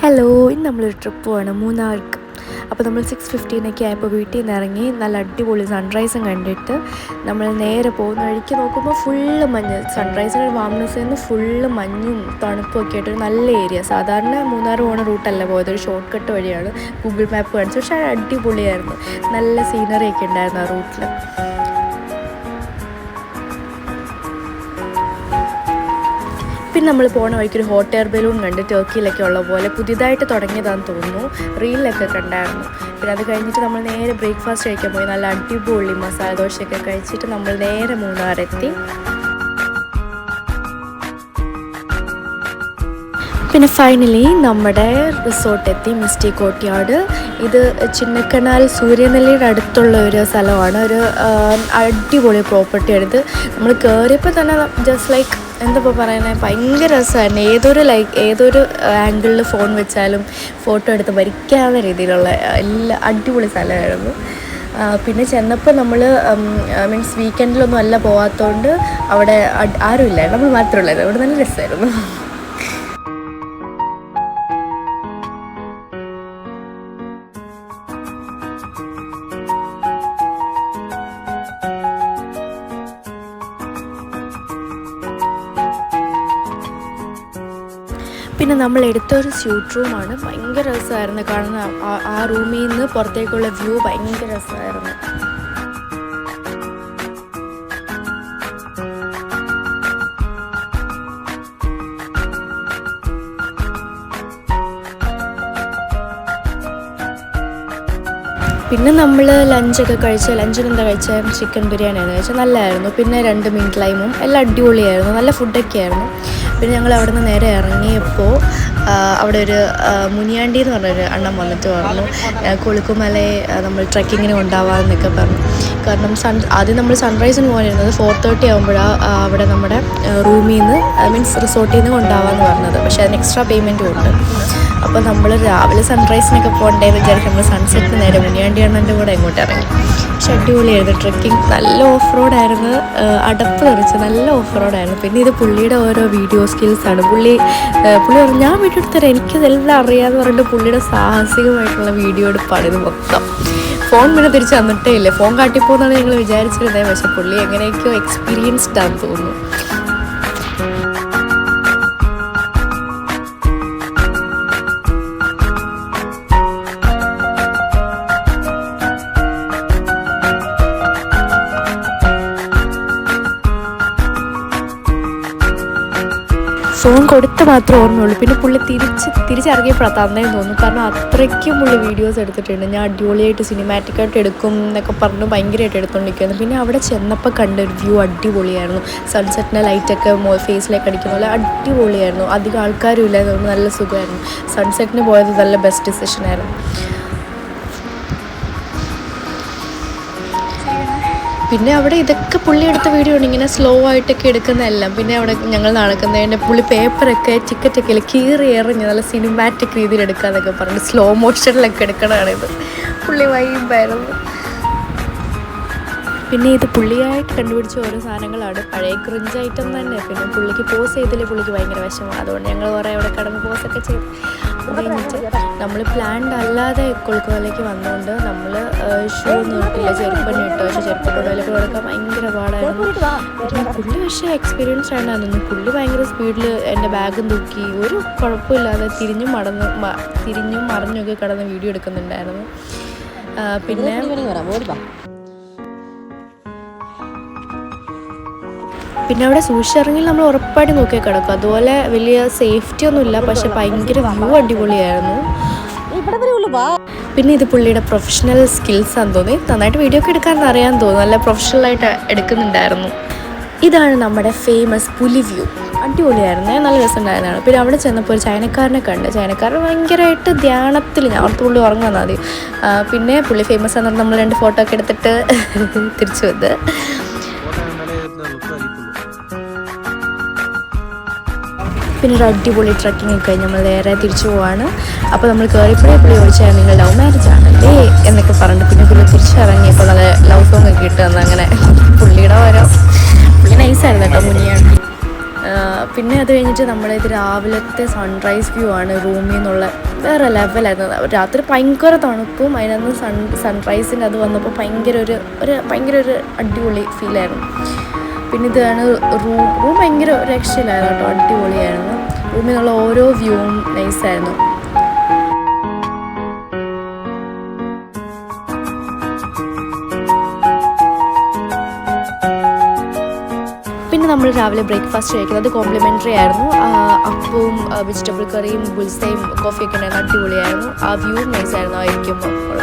Hello, ഇന്ന് നമ്മളൊരു trip പോവാണ് മൂന്നാർക്ക്. അപ്പോൾ നമ്മൾ 6:15 ആയപ്പോൾ വീട്ടിൽ നിന്ന് ഇറങ്ങി നല്ല അടിപൊളി സൺറൈസും കണ്ടിട്ട് നമ്മൾ നേരെ പോകുന്ന വഴിക്ക് നോക്കുമ്പോൾ ഫുള്ള് മഞ്ഞ്. സൺറൈസിന് വാമനസിൽ നിന്ന് ഫുള്ള് മഞ്ഞും തണുപ്പും ഒക്കെ ആയിട്ടൊരു നല്ല ഏരിയ. സാധാരണ മൂന്നാർ പോകുന്ന റൂട്ടല്ല പോയത്, ഒരു ഷോർട്ട് കട്ട് വഴിയാണ് ഗൂഗിൾ മാപ്പ് കാണിച്ചു. പക്ഷേ അടിപൊളിയായിരുന്നു, നല്ല സീനറി ഒക്കെ ഉണ്ടായിരുന്നു ആ റൂട്ടിൽ. പിന്നെ നമ്മൾ പോണ വഴിക്കൊരു ഹോട്ട് എയർ ബലൂൺ കണ്ട് ടർക്കിയിലൊക്കെ ഉള്ള പോലെ പുതിയതായിട്ട് തുടങ്ങിയതാണെന്ന് തോന്നുന്നു, റീലിലൊക്കെ കണ്ടായിരുന്നു. പിന്നെ അത് കഴിഞ്ഞിട്ട് നമ്മൾ നേരെ ബ്രേക്ക്ഫാസ്റ്റ് കഴിക്കാൻ പോയി. നല്ല അടിപൊളി മസാല ദോശയൊക്കെ കഴിച്ചിട്ട് നമ്മൾ നേരെ മൂന്നാറെത്തി. പിന്നെ ഫൈനലി നമ്മുടെ റിസോർട്ടെത്തി, മിസ്റ്റി കോർട്ട്യാർഡ്. ഇത് ചിന്നക്കനാൽ സൂര്യനെല്ലിയുടെ അടുത്തുള്ള ഒരു സ്ഥലമാണ്. ഒരു അടിപൊളി പ്രോപ്പർട്ടിയാണ് ഇത്. നമ്മൾ കയറിയപ്പോൾ തന്നെ ജസ്റ്റ് ലൈക്ക് എന്താ പറയുന്നത്, ഭയങ്കര രസമായിരുന്നു. ഏതൊരു ആംഗിളിൽ ഫോൺ വെച്ചാലും ഫോട്ടോ എടുത്ത് ഭരിക്കാവുന്ന രീതിയിലുള്ള എല്ലാ അടിപൊളി സ്ഥലമായിരുന്നു. പിന്നെ ചെന്നപ്പോൾ നമ്മൾ മീൻസ് വീക്കെൻഡിലൊന്നും അല്ല പോകാത്തതുകൊണ്ട് അവിടെ ആരുമില്ലായിരുന്നു, നമ്മൾ മാത്രമുള്ളായിരുന്നു. അവിടെ നല്ല രസമായിരുന്നു. പിന്നെ നമ്മൾ എടുത്തൊരു സ്യൂട്ട് റൂമാണ്. ഭയങ്കര രസമായിരുന്നു, കാരണം ആ റൂമിൽ നിന്ന് പുറത്തേക്കുള്ള വ്യൂ ഭയങ്കര രസമായിരുന്നു. പിന്നെ നമ്മൾ ലഞ്ചിന് എന്താ കഴിച്ചാൽ ചിക്കൻ ബിരിയാണിയാണ് കഴിച്ചാൽ, നല്ലതായിരുന്നു. പിന്നെ 2 മിനിറ്റ് ലൈമും എല്ലാം അടിപൊളിയായിരുന്നു, നല്ല ഫുഡൊക്കെ ആയിരുന്നു. പിന്നെ ഞങ്ങൾ അവിടെ നിന്ന് നേരെ ഇറങ്ങിയപ്പോൾ അവിടെ ഒരു മുനിയാണ്ടി എന്ന് പറഞ്ഞൊരു അണ്ണൻ വന്നിട്ട് പറഞ്ഞു കൊളുക്കുമലയെ നമ്മൾ ട്രെക്കിങ്ങിന് കൊണ്ടുപോകാമെന്നൊക്കെ പറഞ്ഞു. കാരണം ആദ്യം നമ്മൾ സൺറൈസിന് പോകാനിരുന്നത് 4:30 ആകുമ്പോഴാണ് അവിടെ നമ്മുടെ റൂമിൽ നിന്ന് മീൻസ് റിസോർട്ടിൽ നിന്ന് കൊണ്ടുപോകാമെന്ന് പറഞ്ഞത്. പക്ഷേ അതിന് എക്സ്ട്രാ പേയ്മെൻറ്റും ഉണ്ട്. അപ്പോൾ നമ്മൾ രാവിലെ സൺറൈസിനൊക്കെ പോകണ്ടേന്ന് വിചാരിച്ച് നമ്മൾ സൺസെറ്റിന് നേരെ മുനിയാണ്ടി അണ്ണൻ്റെ കൂടെ ഇങ്ങോട്ട് ഇറങ്ങി. പക്ഷെ അടിപൊളിയായിരുന്നു ട്രെക്കിങ്, നല്ല ഓഫ് റോഡായിരുന്നു, അടപ്പ് തെറിച്ച് നല്ല ഓഫ് റോഡായിരുന്നു. പിന്നെ ഇത് പുള്ളിയുടെ ഓരോ വീഡിയോ സ്കിൽസാണ്. പുള്ളി പറഞ്ഞു ഞാൻ വീഡിയോ എടുത്തരാം, എനിക്കിതെല്ലാം അറിയാമെന്ന് പറഞ്ഞിട്ട് പുള്ളിയുടെ സാഹസികമായിട്ടുള്ള വീഡിയോ എടുപ്പാണ് ഇത് മൊത്തം. ഫോൺ പിന്നെ തിരിച്ച് തന്നിട്ടേ ഇല്ല, ഫോൺ കാട്ടിപ്പോന്നാണ് ഞങ്ങൾ വിചാരിച്ചിരുന്നത്. പക്ഷെ പുള്ളി എങ്ങനെയൊക്കെയോ എക്സ്പീരിയൻസ്ഡ് ആണെന്ന് തോന്നുന്നു. ഫോൺ കൊടുത്ത് മാത്രമേ ഓർമ്മയുള്ളൂ. പിന്നെ പുള്ളി തിരിച്ചിറങ്ങിയപ്പോഴാണ് തന്നേന്ന് തോന്നുന്നു, കാരണം അത്രയ്ക്കും പുള്ളി വീഡിയോസ് എടുത്തിട്ടുണ്ട്. ഞാൻ അടിപൊളിയായിട്ട് സിനിമാറ്റിക്കായിട്ട് എടുക്കും എന്നൊക്കെ പറഞ്ഞു ഭയങ്കരമായിട്ട് എടുത്തുകൊണ്ടിരിക്കുകയായിരുന്നു. പിന്നെ അവിടെ ചെന്നപ്പോൾ കണ്ടൊരു വ്യൂ അടിപൊളിയായിരുന്നു. സൺസെറ്റിൻ്റെ ലൈറ്റൊക്കെ ഫേസിലേക്ക് അടിക്കുന്ന പോലെ അടിപൊളിയായിരുന്നു. അധികം ആൾക്കാരും ഇല്ലായിരുന്നു, നല്ല സുഖമായിരുന്നു. സൺസെറ്റിന് പോയത് നല്ല ബെസ്റ്റ് ഡിസിഷനായിരുന്നു. പിന്നെ അവിടെ ഇതൊക്കെ പുള്ളി എടുത്ത വീഡിയോ ഉണ്ട്, ഇങ്ങനെ സ്ലോ ആയിട്ടൊക്കെ എടുക്കുന്നതെല്ലാം. പിന്നെ അവിടെ ഞങ്ങൾ നടക്കുന്നതിൻ്റെ പുള്ളി പേപ്പറൊക്കെ ടിക്കറ്റൊക്കെ കീറി എറിഞ്ഞ് നല്ല സിനിമാറ്റിക് രീതിയിൽ എടുക്കാന്നൊക്കെ പറഞ്ഞ് സ്ലോ മോഷനിലൊക്കെ എടുക്കണതാണിത്. പുള്ളി വൈബായിരുന്നു. പിന്നെ ഇത് പുള്ളിയായിട്ട് കണ്ടുപിടിച്ച ഓരോ സാധനങ്ങളാണ്, പഴയ ക്രിഞ്ച് ഐറ്റം തന്നെ. പിന്നെ പുള്ളിക്ക് പോസ് ചെയ്തില്ലേ പുള്ളിക്ക് ഭയങ്കര വിഷമം, അതുകൊണ്ട് ഞങ്ങൾ കുറേ അവിടെ കടന്ന് പോസൊക്കെ ചെയ്തു. കഴിഞ്ഞിട്ട് നമ്മൾ പ്ലാൻഡ് അല്ലാതെ കൊളുക്കുമലയ്ക്ക് വന്നുകൊണ്ട് നമ്മൾ ഷൂ നീട്ടില്ല, ചെരുപ്പന്നെ ഇട്ടു. പക്ഷേ ചെരുപ്പിട്ടോടൊക്കെ കൊടുക്കാൻ ഭയങ്കര പാടായിരുന്നു. പിന്നെ പുള്ളി പക്ഷേ എക്സ്പീരിയൻസ് ആണെന്നു. പുള്ളി ഭയങ്കര സ്പീഡിൽ എൻ്റെ ബാഗും തൂക്കി ഒരു കുഴപ്പമില്ലാതെ തിരിഞ്ഞും മറിഞ്ഞൊക്കെ കടന്ന് വീഡിയോ എടുക്കുന്നുണ്ടായിരുന്നു. പിന്നെ അവിടെ സൂക്ഷിച്ചിറങ്ങി നമ്മൾ ഉറപ്പായിട്ട് നോക്കി കിടക്കും. അതുപോലെ വലിയ സേഫ്റ്റി ഒന്നുമില്ല, പക്ഷെ ഭയങ്കര വ്യൂ അടിപൊളിയായിരുന്നു. പിന്നെ ഇത് പുള്ളിയുടെ പ്രൊഫഷണൽ സ്കിൽസാന്ന് തോന്നി, നന്നായിട്ട് വീഡിയോ ഒക്കെ എടുക്കാൻ അറിയാൻ തോന്നുന്നു, നല്ല പ്രൊഫഷണലായിട്ട് എടുക്കുന്നുണ്ടായിരുന്നു. ഇതാണ് നമ്മുടെ ഫേമസ് പുലി വ്യൂ, അടിപൊളിയായിരുന്നു, നല്ല രസമുണ്ടായിരുന്നതാണ്. പിന്നെ അവിടെ ചെന്നപ്പോൾ ഒരു ചൈനക്കാരനെ കണ്ട്. ചൈനക്കാരൻ ഭയങ്കരമായിട്ട് ധ്യാനത്തിൽ, ഞാൻ ഓർത്ത് പുള്ളി ഉറങ്ങാൻ മതി. പിന്നെ പുള്ളി ഫേമസ് ആണെന്ന് നമ്മൾ 2 ഫോട്ടോ ഒക്കെ എടുത്തിട്ട് തിരിച്ചു വന്ന്. പിന്നെ ഒരു അടിപൊളി ട്രക്കിങ് ഒക്കെ കഴിഞ്ഞ് നമ്മൾ നേരെ തിരിച്ചു പോവാണ്. അപ്പോൾ നമ്മൾ കയറിയപ്പോഴേ പുള്ളി ചോദിച്ചാൽ നിങ്ങൾ ലവ് മാരേജ് ആണല്ലേ എന്നൊക്കെ പറഞ്ഞിട്ട് പിന്നെ പുള്ളി തിരിച്ചിറങ്ങിയപ്പോൾ നല്ല ലവ് സോങ് ഒക്കെ ഇട്ട് തന്നു. അങ്ങനെ പുള്ളിയുടെ ഓരോ പുള്ളി നൈസായിരുന്നു കേട്ടോ മുനിയാണ്ടി. പിന്നെ അത് കഴിഞ്ഞിട്ട് നമ്മളിത് രാവിലത്തെ സൺറൈസ് വ്യൂ ആണ് റൂമിൽ നിന്നുള്ള വേറെ ലെവലായിരുന്നു. രാത്രി ഭയങ്കര തണുപ്പും അതിനകത്ത് സൺറൈസിൻ്റെ അത് വന്നപ്പോൾ ഭയങ്കര ഒരു അടിപൊളി ഫീലായിരുന്നു. പിന്നെ ഇതാണ് റൂം ഭയങ്കര രക്ഷയിലായിരുന്നു കേട്ടോ, അടിപൊളിയായിരുന്നു. റൂമിൽ നിന്നുള്ള ഓരോ വ്യൂവും നൈസായിരുന്നു. പിന്നെ നമ്മൾ രാവിലെ ബ്രേക്ക്ഫാസ്റ്റ് കഴിക്കുന്നത് കോംപ്ലിമെൻ്ററി ആയിരുന്നു. അപ്പവും വെജിറ്റബിൾ കറിയും ബുൾസയും കോഫിയൊക്കെ ഉണ്ടായിരുന്നു, അടിപൊളിയായിരുന്നു. ആ വ്യൂ നൈസായിരുന്നു ആയിരിക്കുമ്പോൾ ഉള്ള.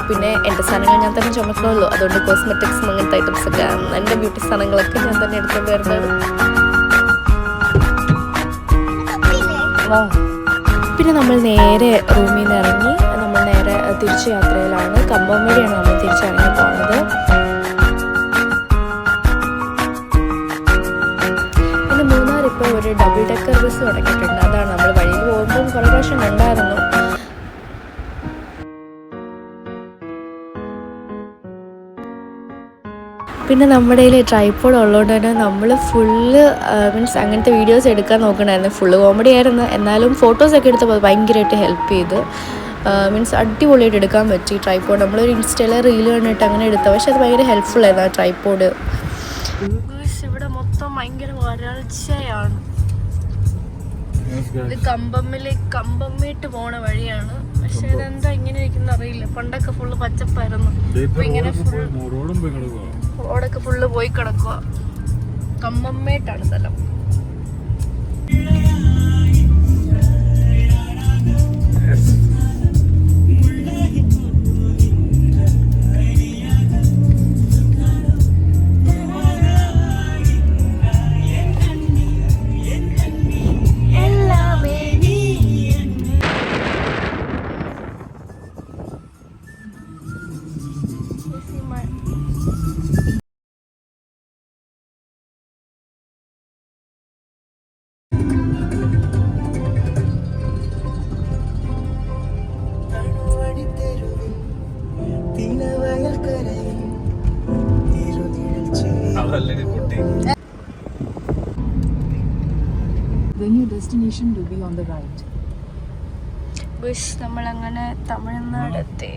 പിന്നെ എൻ്റെ സാധനങ്ങൾ ഞാൻ തന്നെ ചുമക്കണമല്ലോ, അതുകൊണ്ട് കോസ്മെറ്റിക്സും അങ്ങനത്തെ ഐറ്റംസൊക്കെ എൻ്റെ ബ്യൂട്ടി സാധനങ്ങളൊക്കെ ഞാൻ തന്നെ എടുത്തുകൊണ്ട് വരുന്നത്. പിന്നെ നമ്മൾ നേരെ റൂമിൽ നിന്ന് ഇറങ്ങി നമ്മൾ നേരെ തിരിച്ച് യാത്രയിലാണ്. കമ്പം വഴിയാണ് നമ്മൾ തിരിച്ചിറങ്ങി പോകുന്നത്. പിന്നെ മൂന്നാർ ഇപ്പോൾ ഒരു ഡബിൾ ഡെക്കർ ബസ് തുടങ്ങിയിട്ടുണ്ട്. അതാണ് നമ്മൾ വഴിയിൽ പോകുമ്പം കുറേ പ്രാവശ്യം ഉണ്ടായിരുന്നു. പിന്നെ നമ്മുടെ കയ്യിൽ ട്രൈപോഡ് ഉള്ളതുകൊണ്ട് തന്നെ നമ്മൾ ഫുള്ള് മീൻസ് അങ്ങനത്തെ വീഡിയോസ് എടുക്കാൻ നോക്കണമായിരുന്നു. ഫുള്ള് കോമഡി ആയിരുന്നു, എന്നാലും ഫോട്ടോസൊക്കെ എടുത്തപ്പോൾ ഭയങ്കരമായിട്ട് ഹെൽപ്പ് ചെയ്ത്. മീൻസ് അടിപൊളിയായിട്ട് എടുക്കാൻ പറ്റി ട്രൈപോഡ്. നമ്മളൊരു ഇൻസ്റ്റയിലെ റീല് കണ്ടിട്ട് അങ്ങനെ എടുത്തത്, പക്ഷെ അത് ഭയങ്കര ഹെൽപ്ഫുൾ ആയിരുന്നു ആ ട്രൈപോഡ്. ഇവിടെ മൊത്തം ഭയങ്കര വരൾച്ചയാണ്. ഇത് കമ്പമ്മേട്ട് പോണ വഴിയാണ്, പക്ഷെ ഇതെന്താ ഇങ്ങനെ ഇരിക്കുന്ന അറിയില്ല. പണ്ടൊക്കെ ഫുള്ള് പച്ചപ്പായിരുന്നു, ഇങ്ങനെ റോഡൊക്കെ ഫുള്ള് പോയി കിടക്കുക. കമ്പമ്മേട്ടാണ് സ്ഥലം. Then your destination will be on the right. നമ്മളങ്ങനെ തമിഴ്നാടെത്തി.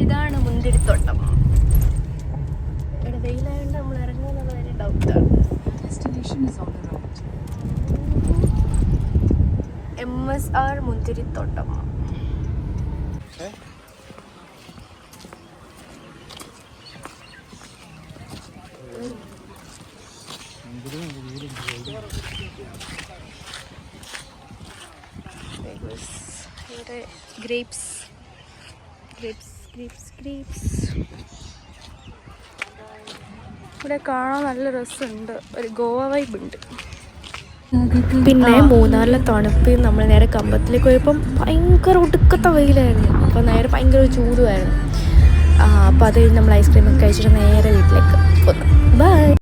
ഇതാണ് മുന്തിരിത്തോട്ടം. ഇവിടെ വെയിലായതുകൊണ്ട് നമ്മൾ ഇറങ്ങുന്നത് വരെ ഡൗട്ടാണ്. Destination is on the right. MSR മുന്തിരിത്തോട്ടം. ഗ്രേപ്സ്. ഇവിടെ കാണാൻ നല്ല രസമുണ്ട്, ഒരു ഗോവ വൈബ് ഉണ്ട്. പിന്നെ മൂന്നാറിലെ തണുപ്പ് നമ്മൾ നേരെ കമ്പത്തിലേക്ക് പോയപ്പം ഭയങ്കര ഒടുക്കത്തെ വെയിലായിരുന്നു. അപ്പോൾ നേരെ ഭയങ്കര ചൂടുമായിരുന്നു. അപ്പോൾ അത് കഴിഞ്ഞ് നമ്മൾ ഐസ്ക്രീമൊക്കെ കഴിച്ചിട്ട് നേരെ വീട്ടിലേക്ക് പോന്നു. ബൈ.